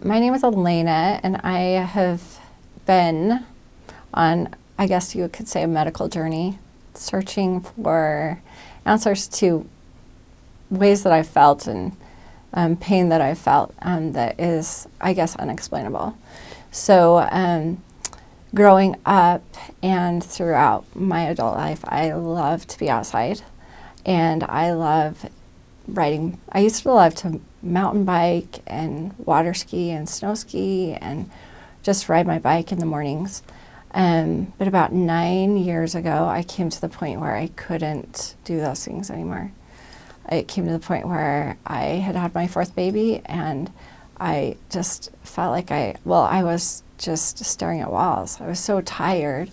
My name is Elena, and I have been on, I guess you could say, a medical journey, searching for answers to ways that I've felt and pain that I've felt that is, I guess, unexplainable. So growing up and throughout my adult life, I love to be outside, and I love riding. I used to love to mountain bike and water ski and snow ski and just ride my bike in the mornings. But about 9 years ago, I came to the point where I couldn't do those things anymore. It came to the point where I had my fourth baby, and I just felt like I was just staring at walls. I was so tired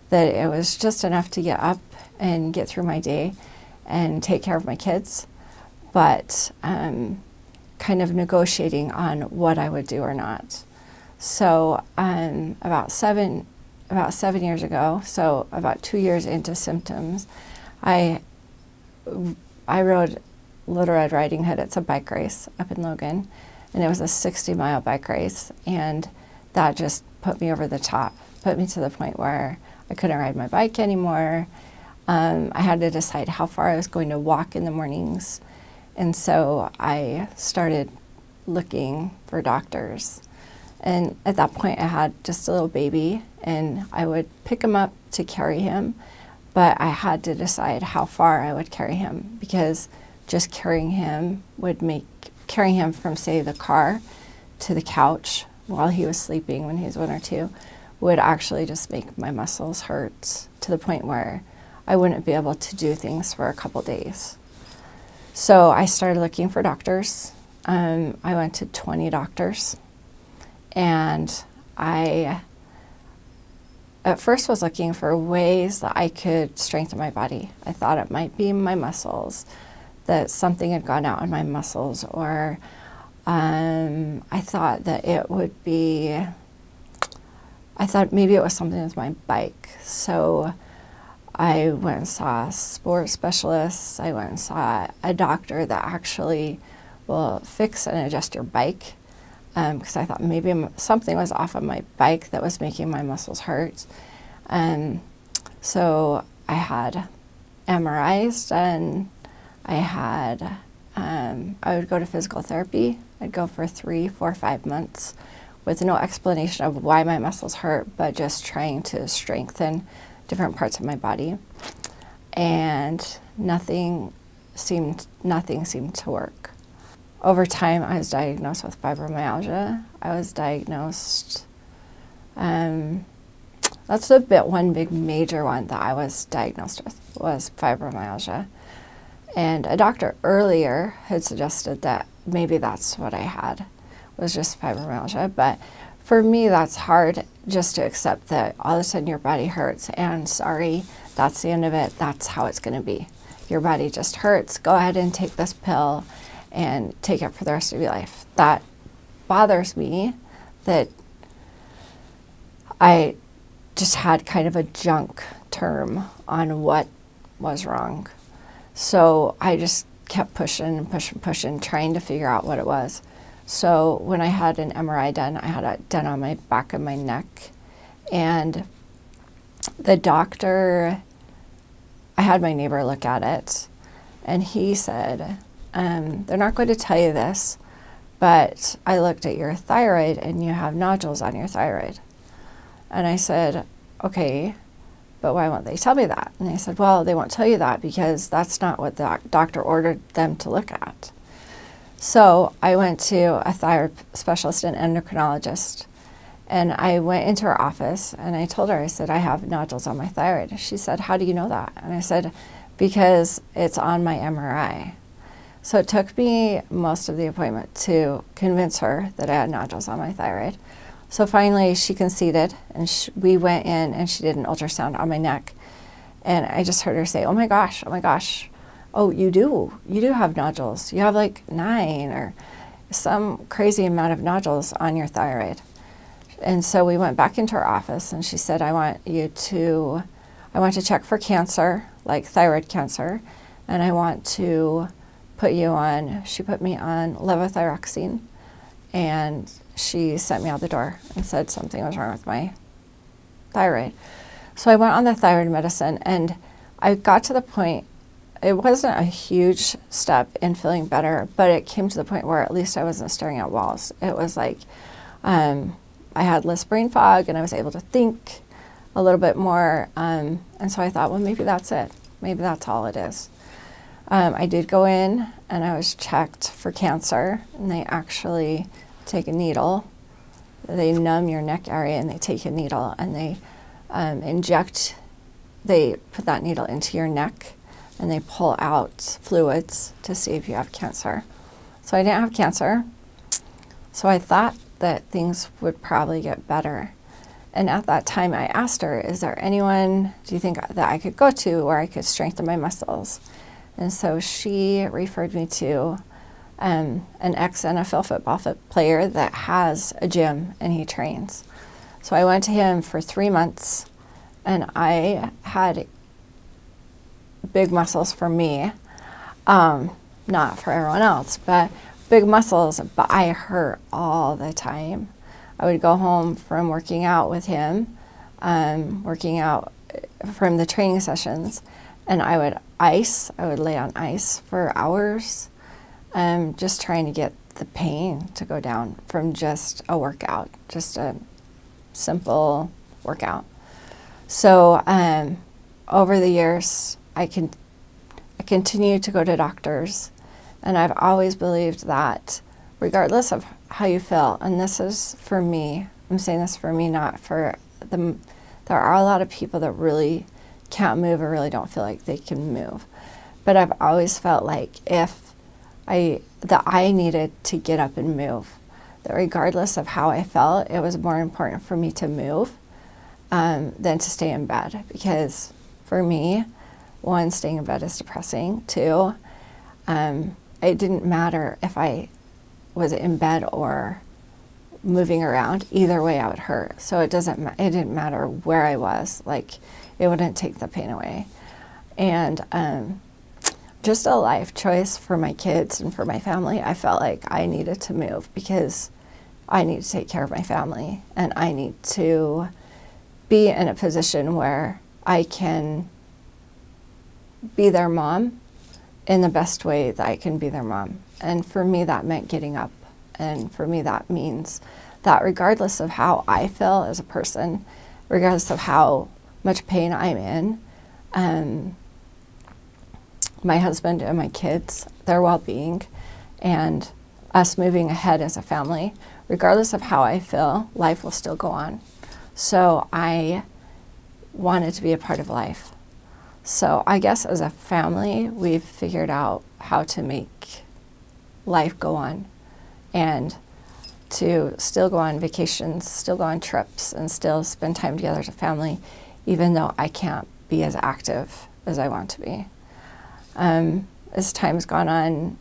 that it was just enough to get up and get through my day and take care of my kids, but kind of negotiating on what I would do or not. So about seven years ago, so about 2 years into symptoms, I rode Little Red Riding Hood. It's a bike race up in Logan, and it was a 60-mile bike race, and that just put me over the top, put me to the point where I couldn't ride my bike anymore. I had to decide how far I was going to walk in the mornings, and so I started looking for doctors. And at that point, I had just a little baby, and I would pick him up to carry him, but I had to decide how far I would carry him, because just carrying him from, say, the car to the couch while he was sleeping when he was 1 or 2 would actually just make my muscles hurt to the point where I wouldn't be able to do things for a couple days. So I started looking for doctors. I went to 20 doctors, and I at first was looking for ways that I could strengthen my body. I thought it might be my muscles, that something had gone out in my muscles, or I thought maybe it was something with my bike. So I went and saw sports specialists. I went and saw a doctor that actually will fix and adjust your bike, because I thought maybe something was off of my bike that was making my muscles hurt. So I had MRIs done. I would go to physical therapy. I'd go for 3, 4, 5 months with no explanation of why my muscles hurt, but just trying to strengthen different parts of my body. And nothing seemed to work. Over time, I was diagnosed with fibromyalgia. I was diagnosed, that's one big major one that I was diagnosed with, was fibromyalgia. And a doctor earlier had suggested that maybe that's what I had, was just fibromyalgia. But for me, that's hard just to accept that all of a sudden your body hurts, and sorry, that's the end of it. That's how it's going to be. Your body just hurts. Go ahead and take this pill and take it for the rest of your life. That bothers me, that I just had kind of a junk term on what was wrong. So I just kept pushing, trying to figure out what it was. So when I had an MRI done, I had it done on my back of my neck, and the doctor, I had my neighbor look at it, and he said, they're not going to tell you this, but I looked at your thyroid and you have nodules on your thyroid. And I said, okay, but why won't they tell me that? And they said, well, they won't tell you that because that's not what the doctor ordered them to look at. So I went to a thyroid specialist and endocrinologist, and I went into her office and I told her, I said, I have nodules on my thyroid. She said, how do you know that? And I said, because it's on my MRI. So it took me most of the appointment to convince her that I had nodules on my thyroid. So finally she conceded, and we went in and she did an ultrasound on my neck. And I just heard her say, oh my gosh, oh, you do have nodules. You have like 9 or some crazy amount of nodules on your thyroid. And so we went back into her office, and she said, I want to check for cancer, like thyroid cancer, and I want to she put me on levothyroxine, and she sent me out the door and said something was wrong with my thyroid. So I went on the thyroid medicine, and I got to the point, it wasn't a huge step in feeling better, but it came to the point where at least I wasn't staring at walls. It was like I had less brain fog, and I was able to think a little bit more. And so I thought, well, maybe that's it. Maybe that's all it is. I did go in, and I was checked for cancer, and they actually take a needle. They numb your neck area, and they take a needle, and they they put that needle into your neck, and they pull out fluids to see if you have cancer. So I didn't have cancer. So I thought that things would probably get better. And at that time I asked her, is there anyone, do you think, that I could go to where I could strengthen my muscles? And so she referred me to an ex-NFL football player that has a gym, and he trains. So I went to him for 3 months, and I had big muscles for me, not for everyone else, but big muscles, but I hurt all the time. I would go home from working out with him, working out from the training sessions, and I would lay on ice for hours, just trying to get the pain to go down from just a workout, just a simple workout. So over the years, I continue to go to doctors, and I've always believed that regardless of how you feel, and this is for me, I'm saying this for me, not for them. There are a lot of people that really can't move or really don't feel like they can move. But I've always felt like I needed to get up and move, that regardless of how I felt, it was more important for me to move than to stay in bed. Because for me, one, staying in bed is depressing. Two, it didn't matter if I was in bed or moving around. Either way, I would hurt. So it didn't matter where I was. Like, it wouldn't take the pain away. And just a life choice for my kids and for my family. I felt like I needed to move because I need to take care of my family, and I need to be in a position where I can be their mom in the best way that I can be their mom. And for me, that meant getting up. And for me, that means that regardless of how I feel as a person, regardless of how much pain I'm in, my husband and my kids, their well-being, and us moving ahead as a family, regardless of how I feel, life will still go on. So I wanted to be a part of life. So I guess as a family, we've figured out how to make life go on, and to still go on vacations, still go on trips, and still spend time together as a family, even though I can't be as active as I want to be. As time's gone on,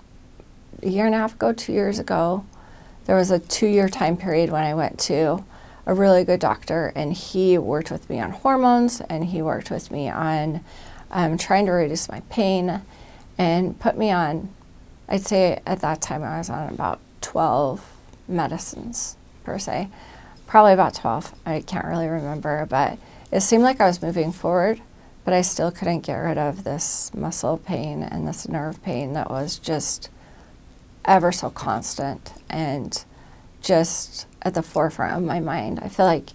a year and a half ago, 2 years ago, there was a 2-year time period when I went to a really good doctor, and he worked with me on hormones, and he worked with me on trying to reduce my pain, and put me on, I'd say at that time I was on about 12 medicines per se, probably about 12. I can't really remember, but it seemed like I was moving forward, but I still couldn't get rid of this muscle pain and this nerve pain that was just ever so constant and just at the forefront of my mind. I think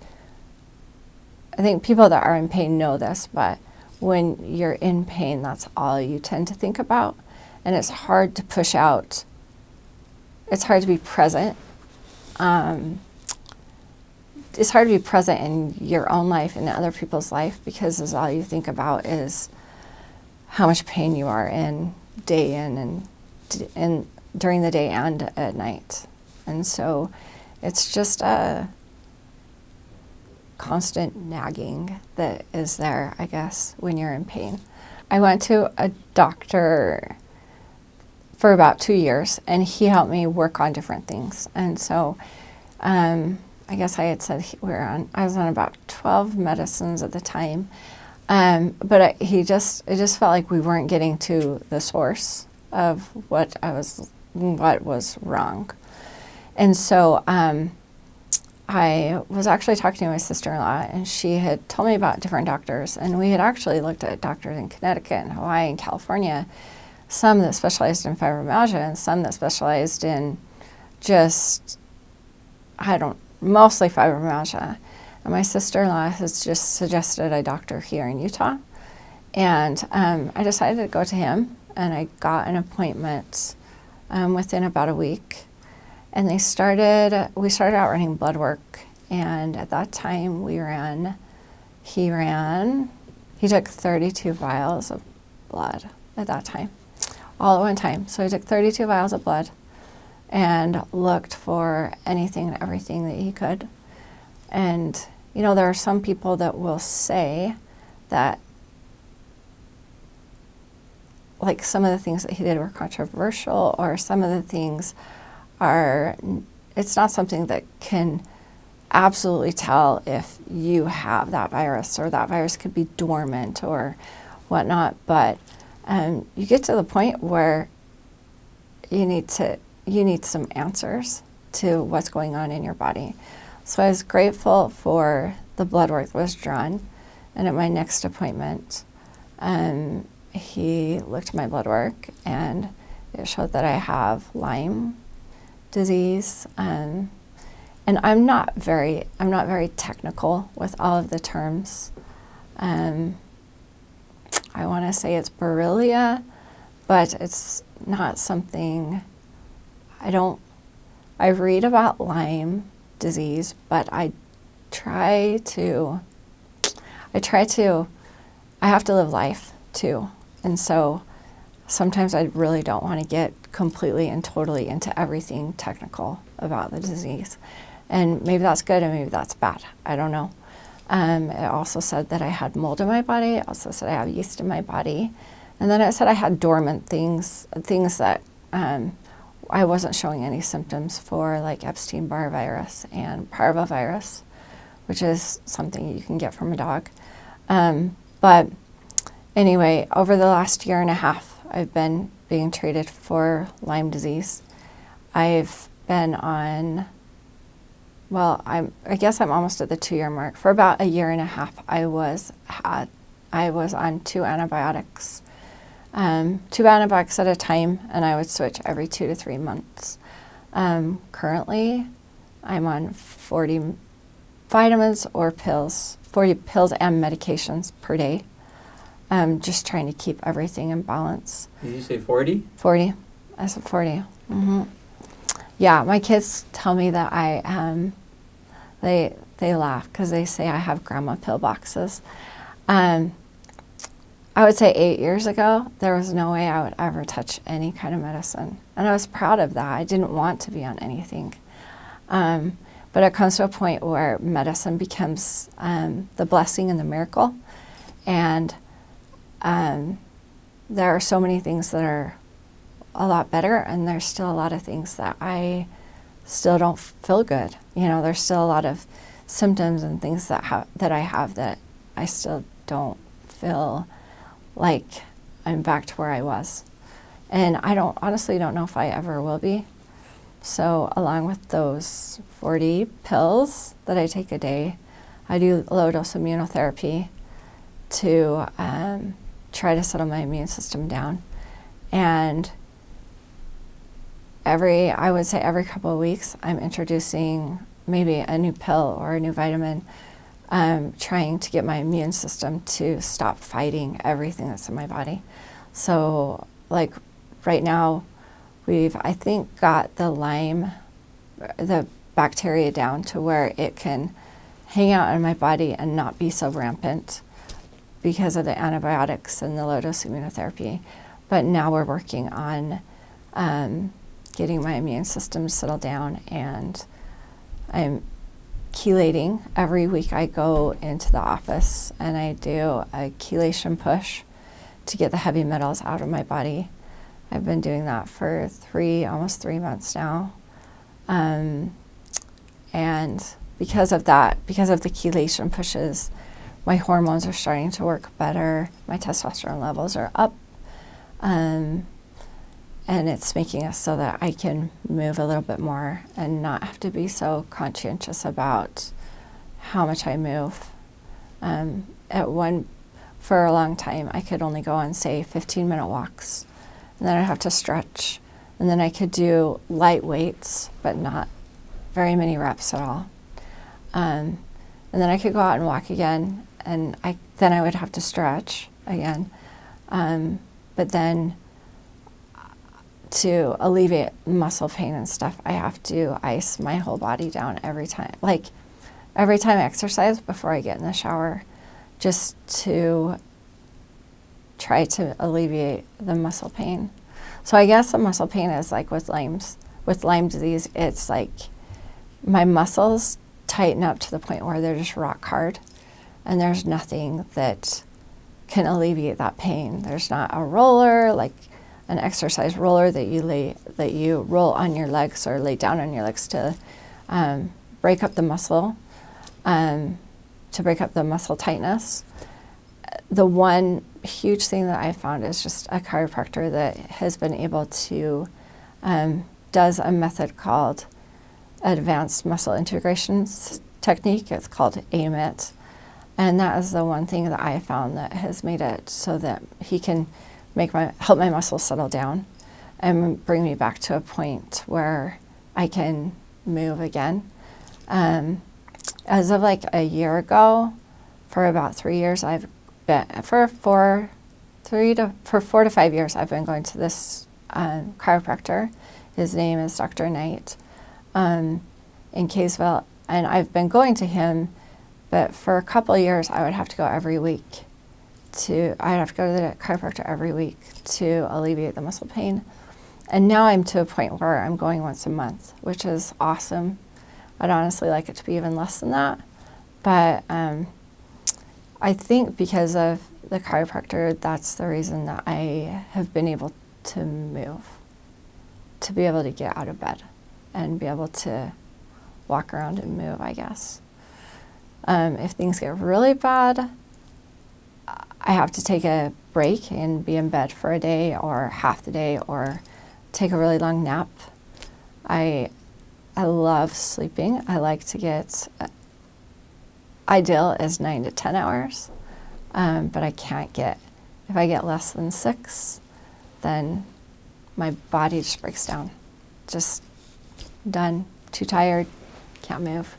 people that are in pain know this, but when you're in pain, that's all you tend to think about. And it's hard to push out. It's hard to be present. It's hard to be present in your own life and in other people's life, because all you think about is how much pain you are in day in and during the day and at night. And so it's just a constant nagging that is there, I guess, when you're in pain. I went to a doctor for about 2 years, and he helped me work on different things. And so I guess I had said I was on about 12 medicines at the time, but it just felt like we weren't getting to the source of what was wrong. And so I was actually talking to my sister-in-law, and she had told me about different doctors, and we had actually looked at doctors in Connecticut and Hawaii and California, some that specialized in fibromyalgia and some that specialized in just, mostly fibromyalgia. And my sister-in-law has just suggested a doctor here in Utah. And I decided to go to him, and I got an appointment within about a week. And we started out running blood work. And at that time he took 32 vials of blood at that time, all at one time. So he took 32 vials of blood and looked for anything and everything that he could. And, you know, there are some people that will say that, like, some of the things that he did were controversial, or some of the things it's not something that can absolutely tell if you have that virus, or that virus could be dormant or whatnot. But you get to the point where you need some answers to what's going on in your body. So I was grateful for the blood work that was drawn. And at my next appointment, he looked at my blood work, and it showed that I have Lyme disease. And I'm not very technical with all of the terms. I want to say it's Borrelia, but it's not something I read about Lyme disease, but I have to live life too. And so sometimes I really don't want to get completely and totally into everything technical about the disease. And maybe that's good and maybe that's bad. I don't know. It also said that I had mold in my body. It also said I have yeast in my body. And then it said I had dormant things that I wasn't showing any symptoms for, like Epstein-Barr virus and parvovirus, which is something you can get from a dog. But anyway, over the last year and a half, I've been being treated for Lyme disease. I've been on, I guess I'm almost at the 2-year mark. For about a year and a half, I was on 2 antibiotics. 2 antibiotics at a time, and I would switch every 2 to 3 months. Currently, I'm on 40 vitamins or pills, 40 pills and medications per day. Just trying to keep everything in balance. Did you say 40? 40. I said 40. Mm-hmm. Yeah, my kids tell me that they laugh because they say I have grandma pill boxes. I would say 8 years ago, there was no way I would ever touch any kind of medicine. And I was proud of that. I didn't want to be on anything. But it comes to a point where medicine becomes the blessing and the miracle. And there are so many things that are a lot better, and there's still a lot of things that I still don't feel good. You know, there's still a lot of symptoms and things that I have that I still don't feel like I'm back to where I was. And I honestly don't know if I ever will be. So along with those 40 pills that I take a day, I do low-dose immunotherapy to try to settle my immune system down. And I would say every couple of weeks, I'm introducing maybe a new pill or a new vitamin, trying to get my immune system to stop fighting everything that's in my body. So, like right now, we've, I think, got the bacteria down to where it can hang out in my body and not be so rampant because of the antibiotics and the low-dose immunotherapy. But now we're working on getting my immune system settled down, and I'm chelating. Every week I go into the office and I do a chelation push to get the heavy metals out of my body. I've been doing that for almost 3 months now. And because of that, because of the chelation pushes, my hormones are starting to work better. My testosterone levels are up. And and it's making it so that I can move a little bit more and not have to be so conscientious about how much I move. For a long time, I could only go on, say, 15-minute walks, and then I'd have to stretch, and then I could do light weights, but not very many reps at all. And then I could go out and walk again, and then I would have to stretch again. But then to alleviate muscle pain and stuff, I have to ice my whole body down every time. Like every time I exercise before I get in the shower, just to try to alleviate the muscle pain. So I guess the muscle pain is like with Lyme disease, it's like my muscles tighten up to the point where they're just rock hard, and there's nothing that can alleviate that pain. There's not a roller, like an exercise roller that you roll on your legs or lay down on your legs to break up the muscle, to break up the muscle tightness. The one huge thing that I found is just a chiropractor that has been able to does a method called advanced muscle integration technique. It's called AMIT. And that is the one thing that I found that has made it so that he can help my muscles settle down and bring me back to a point where I can move again. As of like a year ago, for about 3 years, for 4 to 5 years, I've been going to this chiropractor. His name is Dr. Knight in Kaysville, and I've been going to him, but for a couple of years, I would have to go every week. I'd have to go to the chiropractor every week to alleviate the muscle pain. And now I'm to a point where I'm going once a month, which is awesome. I'd honestly like it to be even less than that. But I think because of the chiropractor, that's the reason that I have been able to move, to be able to get out of bed and be able to walk around and move, I guess. If things get really bad, I have to take a break and be in bed for a day or half the day or take a really long nap. I love sleeping. I like to get, ideal is 9 to 10 hours, but I can't if I get less than 6, then my body just breaks down. Just done, too tired, can't move.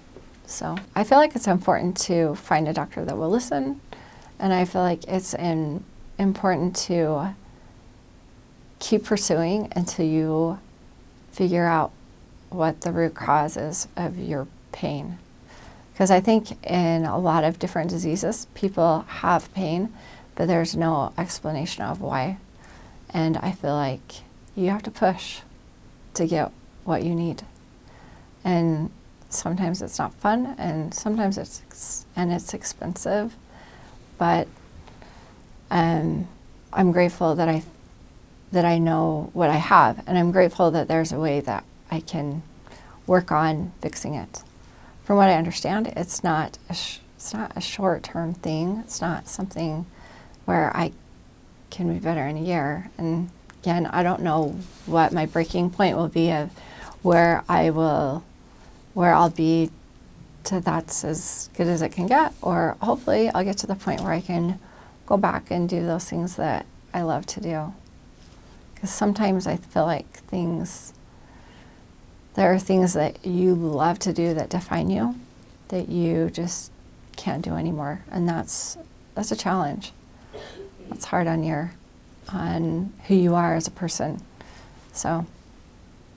So I feel like it's important to find a doctor that will listen, and I feel like it's important to keep pursuing until you figure out what the root cause is of your pain. Because I think in a lot of different diseases, people have pain, but there's no explanation of why. And I feel like you have to push to get what you need. And sometimes it's not fun, and sometimes it's expensive. But I'm grateful that I know what I have, and I'm grateful that there's a way that I can work on fixing it. From what I understand, it's not a short-term thing. It's not something where I can be better in a year. And again, I don't know what my breaking point will be of where I'll be to that's as good as it can get, or hopefully I'll get to the point where I can go back and do those things that I love to do. Because sometimes I feel like there are things that you love to do that define you, that you just can't do anymore, and that's a challenge. It's hard on who you are as a person. So